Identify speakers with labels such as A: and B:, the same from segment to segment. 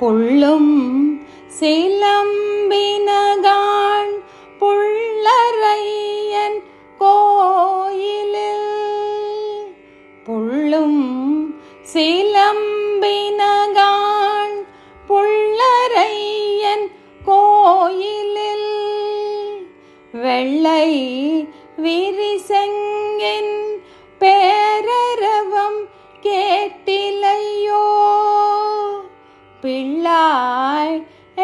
A: புள்ளும் சிலம்பினகான் புள்ளரையன் கோயிலில் புள்ளும் சிலம்பினகான் புள்ளரையன் கோயிலில் வெள்ளை விரிசெங்கின் பேரரவம் கேட்டிலையோ பிள்ளாய்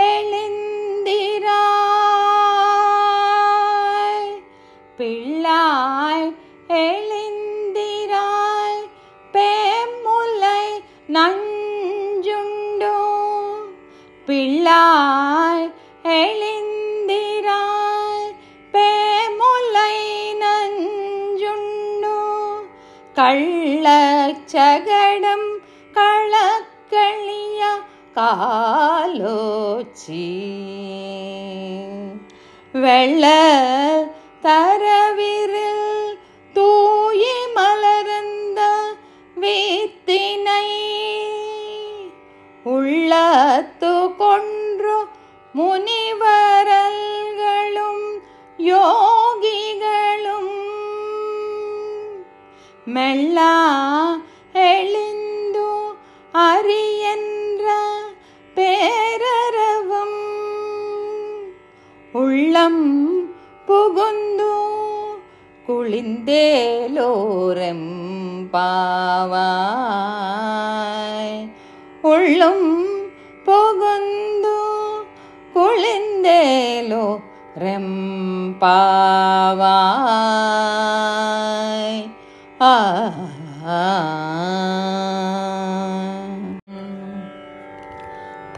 A: எழுந்திராய் பிள்ளாய் எழுந்திராய் பேமுலை நஞ்சுண்டோ பிள்ளாய் எழுந்திராய் பேமுலை நஞ்சுண்டோ கள்ளச்சகடம் களக்களிய காலோச்சி வெள்ள தரவிரில் தூயி மலர்ந்த வீத்தினை உள்ளத்து கொன்று முனிவரல்களும் யோகிகளும் மெல்ல எளிந்து அறியென்ற பேரரவம் உள்ளம் புகுந்து குளிந்தேலோரெம்பாவாய் உள்ளம் புகுந்து குளிந்தேலோ ரெம்பாவாய்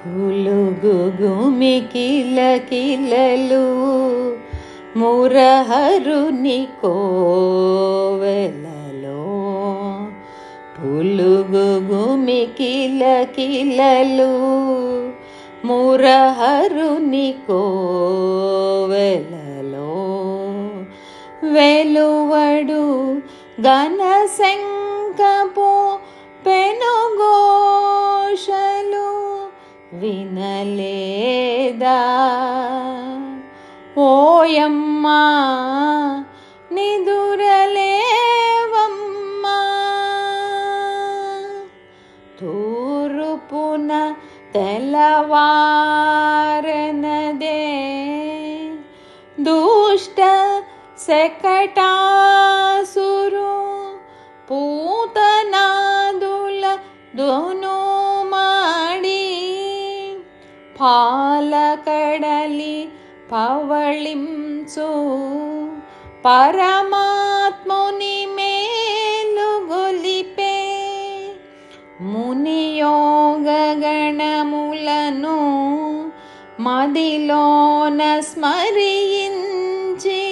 A: పులుగుగుమి కిల కిలలు మురహరుని కోవెలలో పులుగుగుమి కిల కిలలు మురహరుని కోవెలలో వెలువడు ఘనశంఖపు పెనుఘోషలు వినలేదా ఓయమ్మా నిదురలేవమ్మా తూర్పున తెల్లవారనదే దుష్ట శకటాసురు పూతనాదుల దోను మాడి పాలకడలి పవళించు పరమాత్ముని మేలుగొలిపే మునియోగ గణములను మదిలోన స్మరించి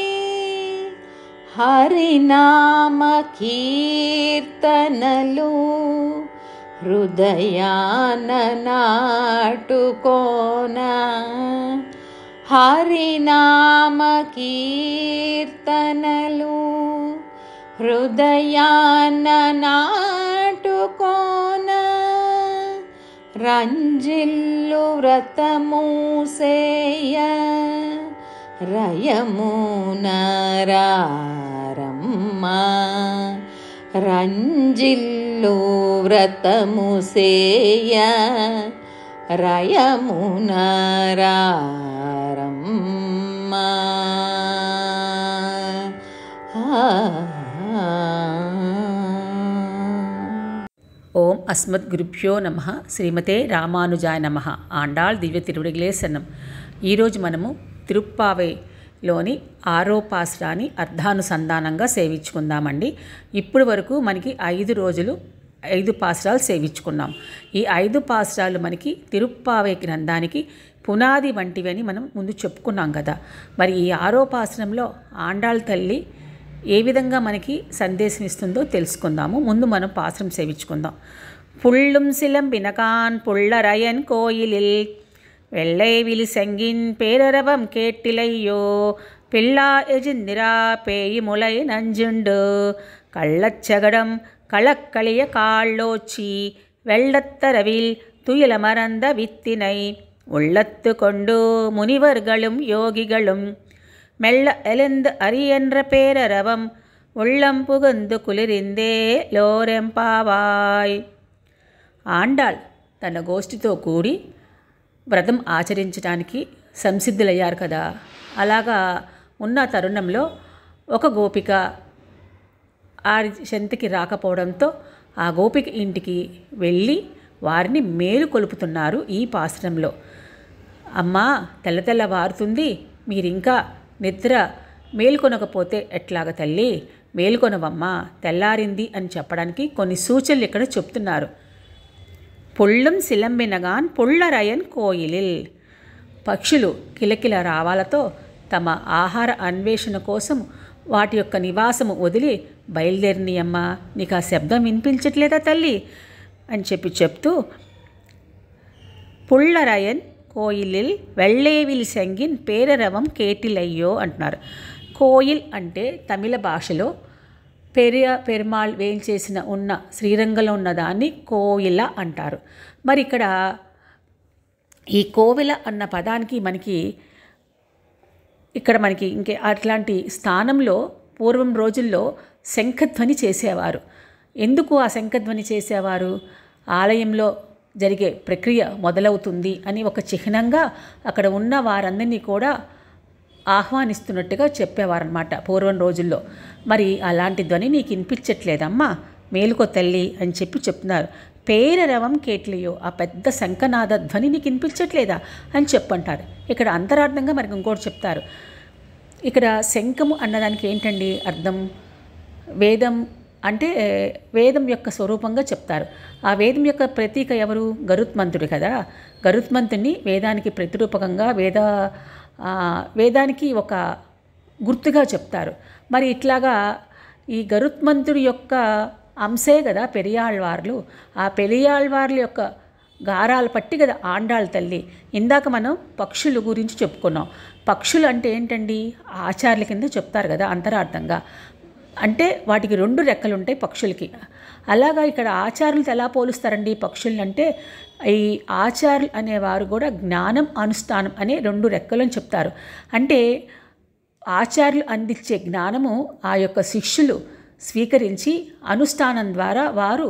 A: హరినామ కీర్తనలు హృదయాన నాటుకోన హరినామ కీర్తనలు హృదయాన నాటుకోన రంజిల్లు వ్రతము సేయ రయమునరారమ్మా రంజిల్లు వ్రతము సేయ రయమునరారమ్మా
B: ఓం అస్మద్గురుభ్యో నమః. శ్రీమతే రామానుజాయ నమః. ఆండాళ్ దివ్య తిరువడిగలే శరణం. ఈరోజు మనము తిరుప్పావైలోని 6వ పాసురాన్ని అర్థానుసంధానంగా సేవించుకుందామండి. ఇప్పుడు వరకు మనకి 5 రోజులు 5 పాసురాలు సేవించుకున్నాం. ఈ 5 పాసురాలు మనకి తిరుప్పావై గ్రంథానికి పునాది వంటివి అని మనం ముందు చెప్పుకున్నాం కదా. మరి ఈ 6వ పాసురంలో ఆండాళ్ తల్లి ఏ విధంగా మనకి సందేశం ఇస్తుందో తెలుసుకుందాము. ముందు మనం పాసురం సేవించుకుందాం. పుళ్ళుం సిలంబినకాన్ పుళ్ళరయన్ కోయిలిల్ வெள்ளை விழி செங்கின் பேரரவம் கேட்டிலையோ பிள்ளா எஜிந்திரா பேய் முளை நஞ்சுண்டு கள்ளச்சகடம் களக்களிய காள்ளோச்சி வெள்ளத்தரவில் துயிலமர்ந்த வித்தினை உள்ளத்து கொண்டு முனிவர்களும் யோகிகளும் மெல்ல எழுந்து அரியன்ற பேரரவம் உள்ளம் புகுந்து కులిరిందే లోరెంపావాయ్. ఆండాళ్ తన గోష్ఠితో కూడి వ్రతం ఆచరించడానికి సంసిద్ధులయ్యారు కదా. అలాగా ఉన్న తరుణంలో ఒక గోపిక ఆ చెంతకి రాకపోవడంతో ఆ గోపిక ఇంటికి వెళ్ళి వారిని మేలు కొలుపుతున్నారు ఈ పాశ్రంలో. అమ్మా, తెల్లవారుతుంది, మీరింకా నిద్ర మేల్కొనకపోతే ఎట్లాగ తల్లి, మేల్కొనవమ్మా, తెల్లారింది అని చెప్పడానికి కొన్ని సూచనలు ఇక్కడ చెప్తున్నారు. పుళ్ళం సిలంబినగాన్ పుళ్ళరయన్ కోయిలిల్. పక్షులు కిలకిల రావాలతో తమ ఆహార అన్వేషణ కోసం వాటి యొక్క నివాసము వదిలి బయలుదేరినయమ్మా, నీకు ఆ శబ్దం వినిపించట్లేదా తల్లి అని చెప్తూ పుళ్ళరయన్ కోయిలిల్ వెళ్ళేవిల్ సెంగిన్ పేరరవం కేటిలయ్యో అంటున్నారు. కోయిల్ అంటే తమిళ భాషలో పెరుమాళ్ వేయించేసిన ఉన్న శ్రీరంగంలో ఉన్నదాన్ని కోయిల అంటారు. మరి ఇక్కడ ఈ కోవిల అన్న పదానికి మనకి ఇంకే అట్లాంటి స్థానంలో పూర్వం రోజుల్లో శంఖధ్వని చేసేవారు. ఎందుకు ఆ శంఖధ్వని చేసేవారు? ఆలయంలో జరిగే ప్రక్రియ మొదలవుతుంది అని ఒక చిహ్నంగా అక్కడ ఉన్న వారందరినీ కూడా ఆహ్వానిస్తున్నట్టుగా చెప్పేవారనమాట పూర్వం రోజుల్లో. మరి అలాంటి ధ్వని నీకు వినిపించట్లేదమ్మా, మేలుకో తల్లి అని చెప్తున్నారు. పేరరవం కేట్లియో, ఆ పెద్ద శంఖనాద ధ్వని నీకు వినిపించట్లేదా అని చెప్పంటారు. ఇక్కడ అంతరార్థంగా మనకి ఇంకోటి చెప్తారు. ఇక్కడ శంఖము అన్నదానికి ఏంటండి అర్థం? వేదం అంటే వేదం యొక్క స్వరూపంగా చెప్తారు. ఆ వేదం యొక్క ప్రతీక ఎవరు? గరుత్మంతుడు కదా. గరుత్మంతుడిని వేదానికి ప్రతిరూపకంగా వేదానికి ఒక గుర్తుగా చెప్తారు. మరి ఇట్లాగా ఈ గరుత్మంతుడి యొక్క అంశే కదా పెరియాళ్వార్లు. ఆ పెరియాళ్వార్ల యొక్క గారాలు పట్టి కదా ఆండాళ్ తల్లి. ఇందాక మనం పక్షుల గురించి చెప్పుకున్నాం. పక్షులు అంటే ఏంటండి? ఆచార్యుల కింద చెప్తారు కదా అంతరార్థంగా. అంటే వాటికి 2 రెక్కలు ఉంటాయి పక్షులకి. అలాగా ఇక్కడ ఆచార్యులతో ఎలా పోలుస్తారండి పక్షుల్ని అంటే, ఈ ఆచార్యులు అనేవారు కూడా జ్ఞానం అనుష్ఠానం అనే 2 రెక్కలని చెప్తారు. అంటే ఆచార్యులు అందించే జ్ఞానము ఆ యొక్క శిష్యులు స్వీకరించి అనుష్ఠానం ద్వారా వారు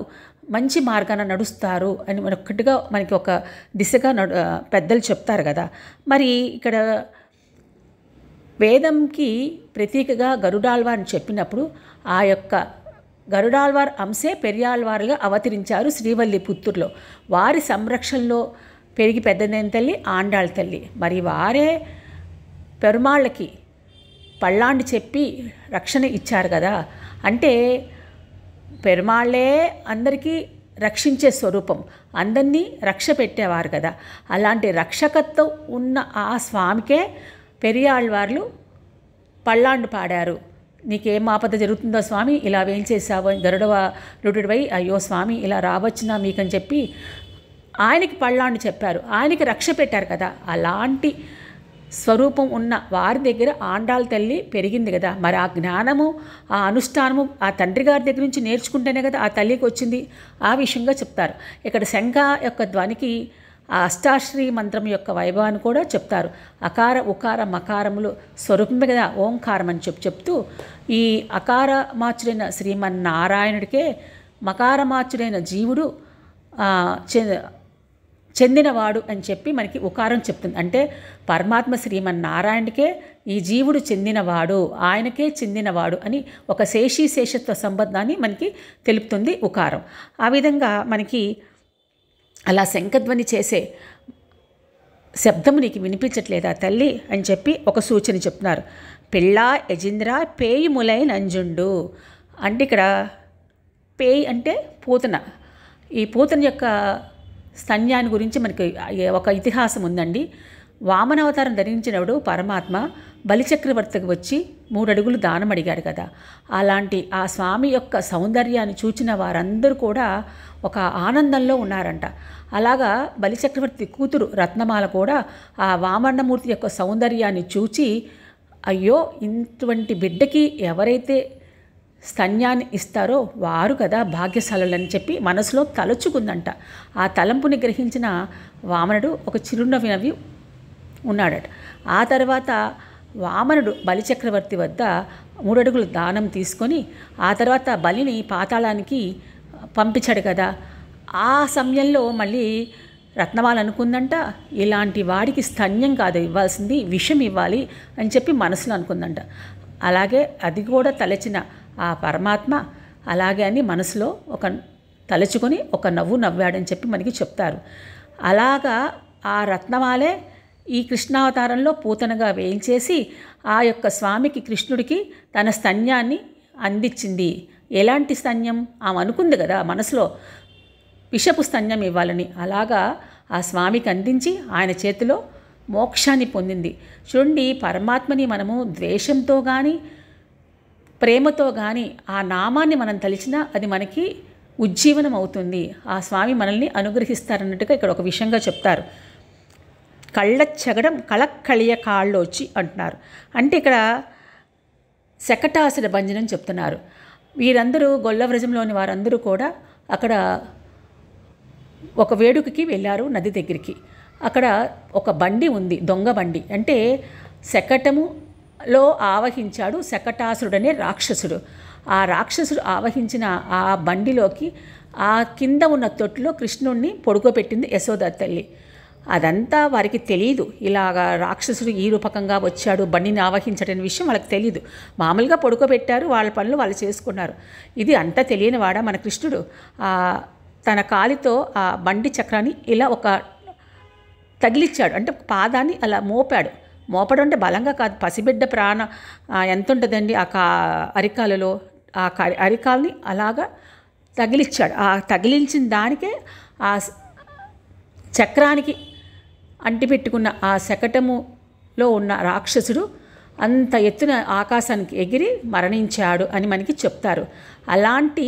B: మంచి మార్గాన నడుస్తారు అని మనకి ఒక దిశగా పెద్దలు చెప్తారు కదా. మరి ఇక్కడ వేదంకి ప్రతీకగా గరుడాళ్వార్ని చెప్పినప్పుడు ఆ యొక్క గరుడాళ్వార్ అంశే పెరియాళ్వారుగా అవతరించారు శ్రీవల్లి పుత్తూరులో. వారి సంరక్షణలో పెరిగి పెద్దదైన తల్లి ఆండాళ్ తల్లి. మరి వారే పెరుమాళ్ళకి పళ్ళాండి చెప్పి రక్షణ ఇచ్చారు కదా. అంటే పెరుమాళ్ళే అందరికీ రక్షించే స్వరూపం, అందరినీ రక్ష పెట్టేవారు కదా. అలాంటి రక్షకత్వం ఉన్న ఆ స్వామికే పెరియాళ్వార్లు పళ్ళాండు పాడారు. నీకేం ఆపద జరుగుతుందో స్వామి, ఇలా వేం చేసావు అని గరుడుడవై అయ్యో స్వామి ఇలా రావచ్చునా మీకని చెప్పి ఆయనకి పళ్ళాండు చెప్పారు, ఆయనకి రక్ష పెట్టారు కదా. అలాంటి స్వరూపం ఉన్న వారి దగ్గర ఆండాళ్ తల్లి పెరిగింది కదా. మరి ఆ జ్ఞానము ఆ అనుష్ఠానము ఆ తండ్రి గారి దగ్గర నుంచి నేర్చుకుంటేనే కదా ఆ తల్లికి వచ్చింది. ఆ విషయంగా చెప్తారు. ఇక్కడ శంఖ యొక్క ధ్వనికి ఆ అష్టాశ్రీ మంత్రం యొక్క వైభవాన్ని కూడా చెప్తారు. అకార ఉకార మకారములు స్వరూపమే కదా ఓంకారం అని చెప్తూ ఈ అకారమాచుడైన శ్రీమన్నారాయణుడికే మకారమాచుడైన జీవుడు చెందినవాడు అని చెప్పి మనకి ఉకారం చెప్తుంది. అంటే పరమాత్మ శ్రీమన్నారాయణుడికే ఈ జీవుడు చెందినవాడు, ఆయనకే చెందినవాడు అని ఒక శేషత్వ సంబంధాన్ని మనకి తెలుపుతుంది ఉకారం. ఆ విధంగా మనకి అలా శంఖధ్వని చేసే శబ్దము నీకు వినిపించట్లేదా తల్లి అని చెప్పి ఒక సూచన చెప్తున్నారు. పిళ్ళా యజింద్ర పేయిములై నంజుండు అంటే ఇక్కడ పేయి అంటే పూతన. ఈ పూతన యొక్క స్తన్యాన్ని గురించి మనకి ఒక ఇతిహాసం ఉందండి. వామనావతారం ధరించినప్పుడు పరమాత్మ బలిచక్రవర్తికి వచ్చి 3 అడుగులు దానం అడిగాడు కదా. అలాంటి ఆ స్వామి యొక్క సౌందర్యాన్ని చూచిన వారందరూ కూడా ఒక ఆనందంలో ఉన్నారంట. అలాగా బలిచక్రవర్తి కూతురు రత్నమాల కూడా ఆ వామనమూర్తి యొక్క సౌందర్యాన్ని చూచి అయ్యో ఇటువంటి బిడ్డకి ఎవరైతే స్తన్యాన్ని ఇస్తారో వారు కదా భాగ్యశాలులని చెప్పి మనసులో తలుచుకుందంట. ఆ తలంపుని గ్రహించిన వామనుడు ఒక చిరునవ్వు నవ్వి ఉన్నాడట. ఆ తర్వాత వామనుడు బలిచక్రవర్తి వద్ద 3 అడుగులు దానం తీసుకొని ఆ తర్వాత బలిని పాతాళానికి పంపించాడు కదా. ఆ సమయంలో మళ్ళీ రత్నమాల అనుకుందంట, ఇలాంటి వాడికి స్తన్యం కాదు ఇవ్వాల్సింది, విషం ఇవ్వాలి అని చెప్పి మనసులో అనుకుందంట. అలాగే అది కూడా తలచిన ఆ పరమాత్మ అలాగే అని మనసులో ఒక తలుచుకొని ఒక నవ్వు నవ్వాడని చెప్పి మనకి చెప్తారు. అలాగా ఆ రత్నమాలే ఈ కృష్ణావతారంలో పూతనగా వేయించేసి ఆ యొక్క స్వామికి కృష్ణుడికి తన స్తన్యాన్ని అందించింది. ఎలాంటి స్తన్యం? ఆమె అనుకుంది కదా మనసులో విషపు స్తన్యం ఇవ్వాలని. అలాగా ఆ స్వామికి అందించి ఆయన చేతిలో మోక్షాన్ని పొందింది. చూడండి, పరమాత్మని మనము ద్వేషంతో కానీ ప్రేమతో కానీ ఆ నామాన్ని మనం తలిచినా అది మనకి ఉజ్జీవనం అవుతుంది. ఆ స్వామి మనల్ని అనుగ్రహిస్తారన్నట్టుగా ఇక్కడ ఒక విషయంగా చెప్తారు. కళ్ళచ్చగడం కళక్కళియ కాళ్ళొచ్చి అంటున్నారు. అంటే ఇక్కడ శకటాసుర భంజనం చెప్తున్నారు. వీరందరూ గొల్లవ్రజంలోని వారందరూ కూడా అక్కడ ఒక వేడుకకి వెళ్ళారు నది దగ్గరికి. అక్కడ ఒక బండి ఉంది, దొంగ బండి. అంటే శకటములో ఆవహించాడు శకటాసురుడనే రాక్షసుడు. ఆ రాక్షసుడు ఆవహించిన ఆ బండిలోకి ఆ కింద ఉన్న తొట్టులో కృష్ణుణ్ణి పడుకోబెట్టింది యశోద తల్లి. అదంతా వారికి తెలియదు. ఇలాగా రాక్షసుడు ఈ రూపకంగా వచ్చాడు, బండిని ఆవహించడనే విషయం వాళ్ళకి తెలియదు. మామూలుగా పడుకోబెట్టారు, వాళ్ళ పనులు వాళ్ళు చేసుకున్నారు. ఇది అంతా తెలియని వాడ మన కృష్ణుడు తన కాలితో ఆ బండి చక్రాన్ని ఇలా ఒక తగిలిచ్చాడు. అంటే పాదాన్ని అలా మోపాడు. మోపడం అంటే బలంగా కాదు, పసిబిడ్డ ప్రాణ ఎంత ఉంటుందండి ఆ అరికాలలో, ఆ అరికాల్ని అలాగా తగిలిచ్చాడు. ఆ తగిలించిన దానికే ఆ చక్రానికి అంటిపెట్టుకున్న ఆ శకటములో ఉన్న రాక్షసుడు అంత ఎత్తున ఆకాశానికి ఎగిరి మరణించాడు అని మనకి చెప్తారు. అలాంటి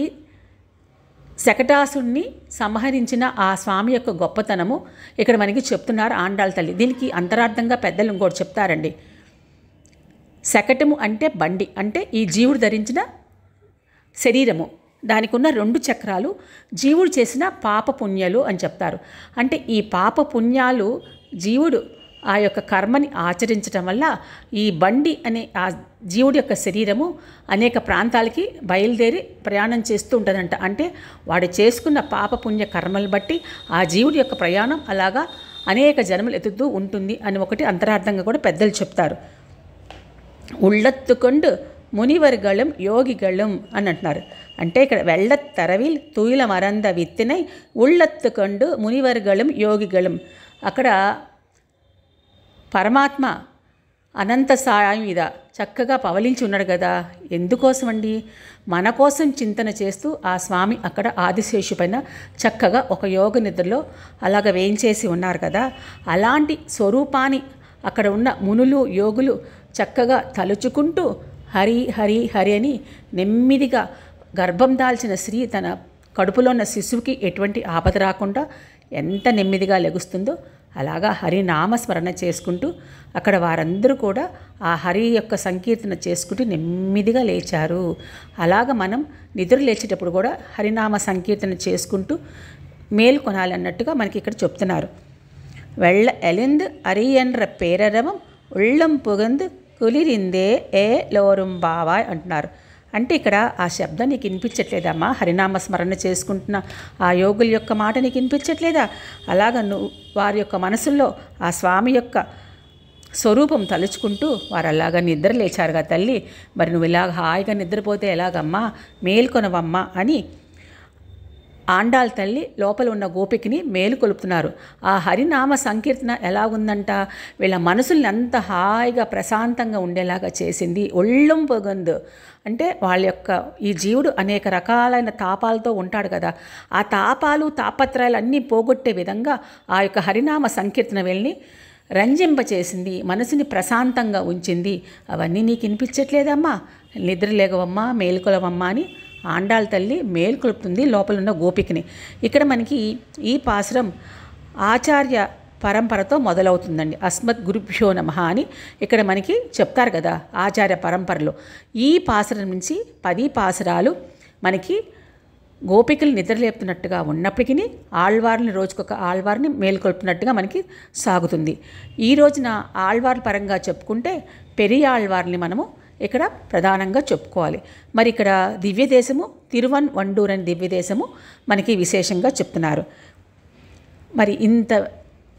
B: శకటాసుని సంహరించిన ఆ స్వామి యొక్క గొప్పతనము ఇక్కడ మనకి చెప్తున్నారు ఆండాళ్ళ తల్లి. దీనికి అంతరార్థంగా పెద్దలు ఇంకోటి చెప్తారండి. శకటము అంటే బండి, అంటే ఈ జీవుడు ధరించిన శరీరము. దానికి ఉన్న 2 చక్రాలు జీవుడు చేసిన పాపపుణ్యాలు అని చెప్తారు. అంటే ఈ పాపపుణ్యాలు జీవుడు ఆ యొక్క కర్మని ఆచరించడం వల్ల ఈ బండి అనే ఆ జీవుడి యొక్క శరీరము అనేక ప్రాంతాలకి బయలుదేరి ప్రయాణం చేస్తూ ఉంటుందంట. అంటే వాడు చేసుకున్న పాపపుణ్య కర్మలు బట్టి ఆ జీవుడి యొక్క ప్రయాణం అలాగా అనేక జన్మలు ఎత్తుతూ ఉంటుంది అని ఒకటి అంతరార్థంగా కూడా పెద్దలు చెప్తారు. ఉళ్ళత్తుకొండు మునివర్గళం యోగిగళం అని అంటున్నారు. అంటే ఇక్కడ వెள்ளత్తరవిల్ తూయిల మరంద విత్తినై ఉళ్ళత్తుకొండు మునివర్గళం యోగిగళం. అక్కడ పరమాత్మ అనంత సాయం మీద చక్కగా పవలించి ఉన్నాడు కదా. ఎందుకోసమండి? మన కోసం చింతన చేస్తూ ఆ స్వామి అక్కడ ఆదిశేషు పైన చక్కగా ఒక యోగ నిద్రలో అలాగ వేయించేసి ఉన్నారు కదా. అలాంటి స్వరూపాన్ని అక్కడ ఉన్న మునులు యోగులు చక్కగా తలుచుకుంటూ హరి హరి హరి అని నెమ్మదిగా గర్భం దాల్చిన స్త్రీ తన కడుపులో ఉన్న శిశువుకి ఎటువంటి ఆపద రాకుండా ఎంత నెమ్మదిగా లెగుస్తుందో అలాగా హరినామస్మరణ చేసుకుంటూ అక్కడ వారందరూ కూడా ఆ హరి యొక్క సంకీర్తన చేసుకుంటూ నెమ్మదిగా లేచారు. అలాగ మనం నిద్ర లేచేటప్పుడు కూడా హరినామ సంకీర్తన చేసుకుంటూ మేల్కొనాలన్నట్టుగా మనకి ఇక్కడ చెప్తున్నారు. వెళ్ళ ఎలిందు అరియన్ర పేరరవం ఉళ్ళం పుగందు కులిరిందే ఏ లోరుం బావాయ్ అంటున్నారు. అంటే ఇక్కడ ఆ శబ్దం నీకు వినిపించట్లేదమ్మా? హరినామస్మరణ చేసుకుంటున్న ఆ యోగుల యొక్క మాట నీకు వినిపించట్లేదా? అలాగ నువ్వు వారి యొక్క మనసుల్లో ఆ స్వామి యొక్క స్వరూపం తలుచుకుంటూ వారు అలాగా నిద్ర లేచారుగా తల్లి. మరి నువ్వు ఇలాగ హాయిగా నిద్రపోతే ఎలాగమ్మా? మేల్కొనవమ్మా అని ఆండాళ్ళ తల్లి లోపల ఉన్న గోపికని మేలు కొలుపుతున్నారు. ఆ హరినామ సంకీర్తన ఎలా ఉందంట? వీళ్ళ మనసుల్ని అంత హాయిగా ప్రశాంతంగా ఉండేలాగా చేసింది. ఒళ్ళం పొగందు అంటే వాళ్ళ యొక్క ఈ జీవుడు అనేక రకాలైన తాపాలతో ఉంటాడు కదా. ఆ తాపాలు తాపత్రయాలు అన్నీ పోగొట్టే విధంగా ఆ యొక్క హరినామ సంకీర్తన వీళ్ళని రంజింపచేసింది, మనసుని ప్రశాంతంగా ఉంచింది. అవన్నీ నీకు వినిపించట్లేదమ్మా? నిద్ర లేగవమ్మా, మేలుకొలవమ్మా అని ఆండాళ్ళ తల్లి మేల్కొలుపుతుంది లోపల ఉన్న గోపికని. ఇక్కడ మనకి ఈ పాసురం ఆచార్య పరంపరతో మొదలవుతుందండి. అస్మద్ గురుభ్యో నమః అని ఇక్కడ మనకి చెప్తారు కదా ఆచార్య పరంపరలో. ఈ పాసరం నుంచి 10 పాసరాలు మనకి గోపికలు నిద్రలేపుతున్నట్టుగా ఉన్నప్పటికీ ఆళ్వార్ని రోజుకొక ఆళ్వార్ని మేల్కొల్పునట్టుగా మనకి సాగుతుంది. ఈ రోజున ఆళ్వార్ల పరంగా చెప్పుకుంటే పెరియాళ్వార్ని మనము ఇక్కడ ప్రధానంగా చెప్పుకోవాలి. మరి ఇక్కడ దివ్యదేశము తిరువన్వண்டూర్ అనే దివ్యదేశము మనకి విశేషంగా చెప్తున్నారు. మరి ఇంత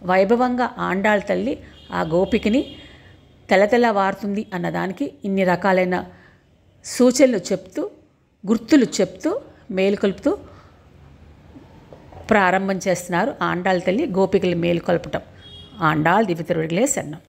B: వైభవంగా ఆండాళ్ తల్లి ఆ గోపికని తెలతెలవారుతుంది అన్నదానికి ఇన్ని రకాలైన సూచనలు చెప్తూ గుర్తులు చెప్తూ మేలుకొల్పుతూ ప్రారంభం చేస్తున్నారు ఆండాళ్ తల్లి గోపికలు మేలుకొల్పటం. ఆండాళ్ దివ్య తిరువడిగలే శరణం.